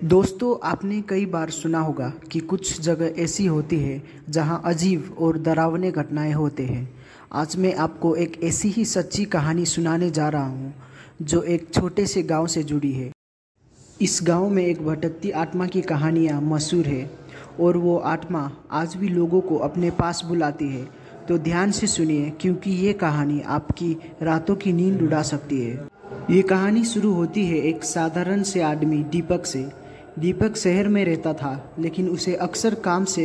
दोस्तों, आपने कई बार सुना होगा कि कुछ जगह ऐसी होती है जहां अजीब और डरावने घटनाएं होते हैं। आज मैं आपको एक ऐसी ही सच्ची कहानी सुनाने जा रहा हूं जो एक छोटे से गांव से जुड़ी है। इस गांव में एक भटकती आत्मा की कहानियां मशहूर है और वो आत्मा आज भी लोगों को अपने पास बुलाती है। तो ध्यान से सुनिए, क्योंकि ये कहानी आपकी रातों की नींद उड़ा सकती है। ये कहानी शुरू होती है एक साधारण से आदमी दीपक से। दीपक शहर में रहता था, लेकिन उसे अक्सर काम से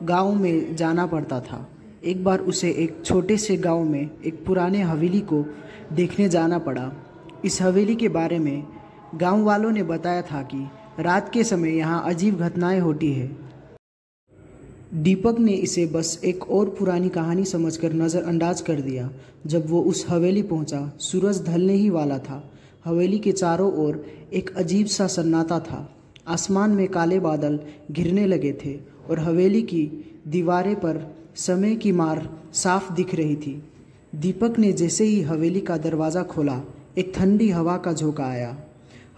गांव में जाना पड़ता था। एक बार उसे एक छोटे से गांव में एक पुराने हवेली को देखने जाना पड़ा। इस हवेली के बारे में गांव वालों ने बताया था कि रात के समय यहाँ अजीब घटनाएं होती है। दीपक ने इसे बस एक और पुरानी कहानी समझकर नज़रअंदाज कर दिया। जब वो उस हवेली पहुंचा, सूरज ढलने ही वाला था। हवेली के चारों ओर एक अजीब सा सन्नाटा था। आसमान में काले बादल घिरने लगे थे और हवेली की दीवारें पर समय की मार साफ दिख रही थी। दीपक ने जैसे ही हवेली का दरवाज़ा खोला, एक ठंडी हवा का झोंका आया।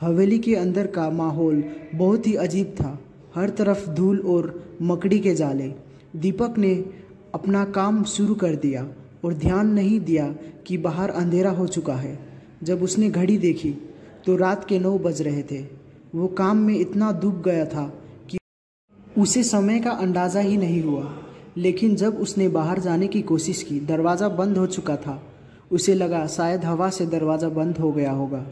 हवेली के अंदर का माहौल बहुत ही अजीब था। हर तरफ धूल और मकड़ी के जाले। दीपक ने अपना काम शुरू कर दिया और ध्यान नहीं दिया कि बाहर अंधेरा हो चुका है। जब उसने घड़ी देखी तो रात के 9 बज रहे थे। वो काम में इतना डूब गया था कि उसे समय का अंदाज़ा ही नहीं हुआ। लेकिन जब उसने बाहर जाने की कोशिश की, दरवाज़ा बंद हो चुका था। उसे लगा शायद हवा से दरवाज़ा बंद हो गया होगा।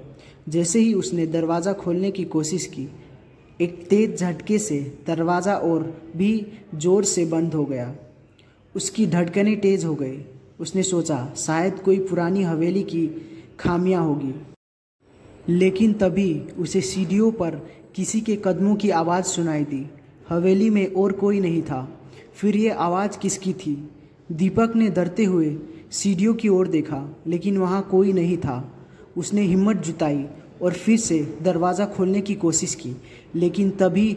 जैसे ही उसने दरवाज़ा खोलने की कोशिश की, एक तेज झटके से दरवाज़ा और भी ज़ोर से बंद हो गया। उसकी धड़कनें तेज हो गई। उसने सोचा शायद कोई पुरानी हवेली की खामियां होगी। लेकिन तभी उसे सीढ़ियों पर किसी के कदमों की आवाज़ सुनाई दी। हवेली में और कोई नहीं था। फिर ये आवाज़ किसकी थी? दीपक ने डरते हुए सीढ़ियों की ओर देखा, लेकिन वहाँ कोई नहीं था। उसने हिम्मत जुटाई और फिर से दरवाज़ा खोलने की कोशिश की, लेकिन तभी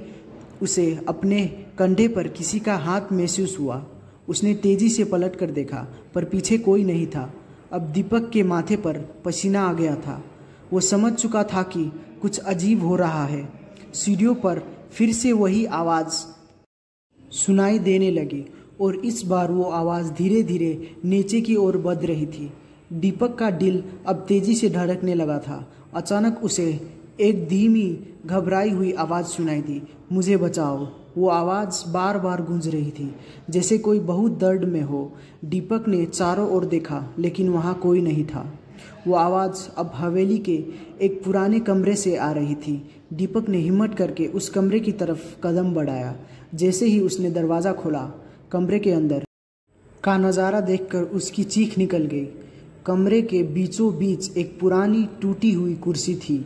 उसे अपने कंधे पर किसी का हाथ महसूस हुआ। उसने तेज़ी से पलट कर देखा, पर पीछे कोई नहीं था। अब दीपक के माथे पर पसीना आ गया था। वो समझ चुका था कि कुछ अजीब हो रहा है। सीढ़ियों पर फिर से वही आवाज़ सुनाई देने लगी और इस बार वो आवाज़ धीरे धीरे नीचे की ओर बढ़ रही थी। दीपक का दिल अब तेज़ी से धड़कने लगा था। अचानक उसे एक धीमी घबराई हुई आवाज़ सुनाई दी, मुझे बचाओ। वो आवाज़ बार बार गूंज रही थी, जैसे कोई बहुत दर्द में हो। दीपक ने चारों ओर देखा, लेकिन वहाँ कोई नहीं था। वो आवाज़ अब हवेली के एक पुराने कमरे से आ रही थी। दीपक ने हिम्मत करके उस कमरे की तरफ कदम बढ़ाया। जैसे ही उसने दरवाज़ा खोला, कमरे के अंदर का नज़ारा देखकर उसकी चीख निकल गई। कमरे के बीचों बीच एक पुरानी टूटी हुई कुर्सी थी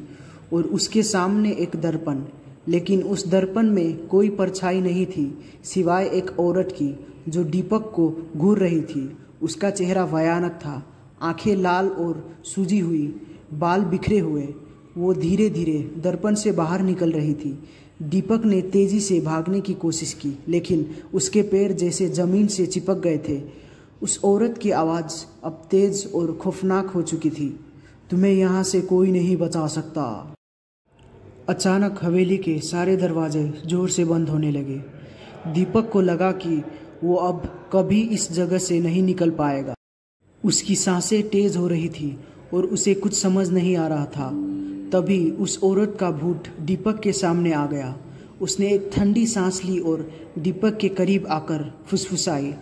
और उसके सामने एक दर्पण। लेकिन उस दर्पण में कोई परछाई नहीं थी, सिवाय एक औरत की जो दीपक को घूर रही थी। उसका चेहरा भयानक था, आंखें लाल और सूजी हुई, बाल बिखरे हुए। वो धीरे धीरे दर्पण से बाहर निकल रही थी। दीपक ने तेज़ी से भागने की कोशिश की, लेकिन उसके पैर जैसे ज़मीन से चिपक गए थे। उस औरत की आवाज़ अब तेज़ और खौफनाक हो चुकी थी, तुम्हें यहाँ से कोई नहीं बचा सकता। अचानक हवेली के सारे दरवाजे ज़ोर से बंद होने लगे। दीपक को लगा कि वो अब कभी इस जगह से नहीं निकल पाएगा। उसकी सांसें तेज़ हो रही थी और उसे कुछ समझ नहीं आ रहा था। तभी उस औरत का भूत दीपक के सामने आ गया। उसने एक ठंडी सांस ली और दीपक के करीब आकर फुसफुसाई,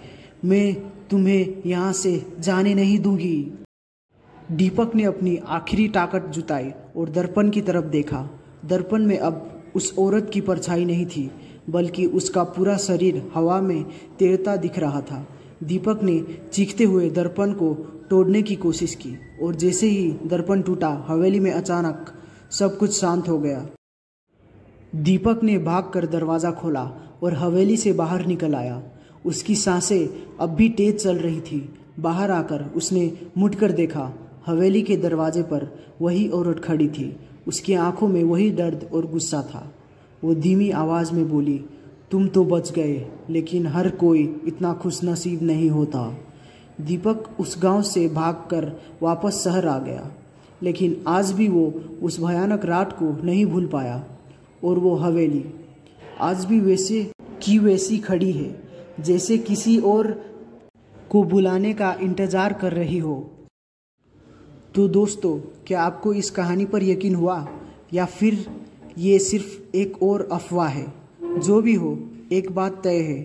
मैं तुम्हें यहाँ से जाने नहीं दूंगी। दीपक ने अपनी आखिरी ताकत जुटाई और दर्पण की तरफ देखा। दर्पण में अब उस औरत की परछाई नहीं थी, बल्कि उसका पूरा शरीर हवा में तैरता दिख रहा था। दीपक ने चीखते हुए दर्पण को तोड़ने की कोशिश की और जैसे ही दर्पण टूटा, हवेली में अचानक सब कुछ शांत हो गया। दीपक ने भागकर दरवाज़ा खोला और हवेली से बाहर निकल आया। उसकी सांसें अब भी तेज चल रही थी। बाहर आकर उसने मुड़कर देखा। हवेली के दरवाजे पर वही औरत खड़ी थी। उसकी आंखों में वही दर्द और गुस्सा था। वो धीमी आवाज़ में बोली, तुम तो बच गए, लेकिन हर कोई इतना खुशनसीब नहीं होता। दीपक उस गांव से भागकर वापस शहर आ गया, लेकिन आज भी वो उस भयानक रात को नहीं भूल पाया। और वो हवेली आज भी वैसे की वैसी खड़ी है, जैसे किसी और को बुलाने का इंतज़ार कर रही हो। तो दोस्तों, क्या आपको इस कहानी पर यकीन हुआ या फिर ये सिर्फ एक और अफवाह है? जो भी हो, एक बात तय है,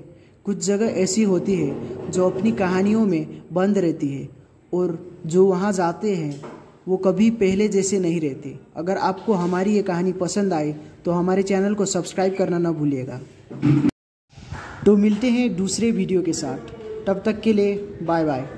कुछ जगह ऐसी होती है जो अपनी कहानियों में बंद रहती है और जो वहाँ जाते हैं वो कभी पहले जैसे नहीं रहते। अगर आपको हमारी ये कहानी पसंद आए तो हमारे चैनल को सब्सक्राइब करना ना भूलिएगा। तो मिलते हैं दूसरे वीडियो के साथ, तब तक के लिए बाय बाय।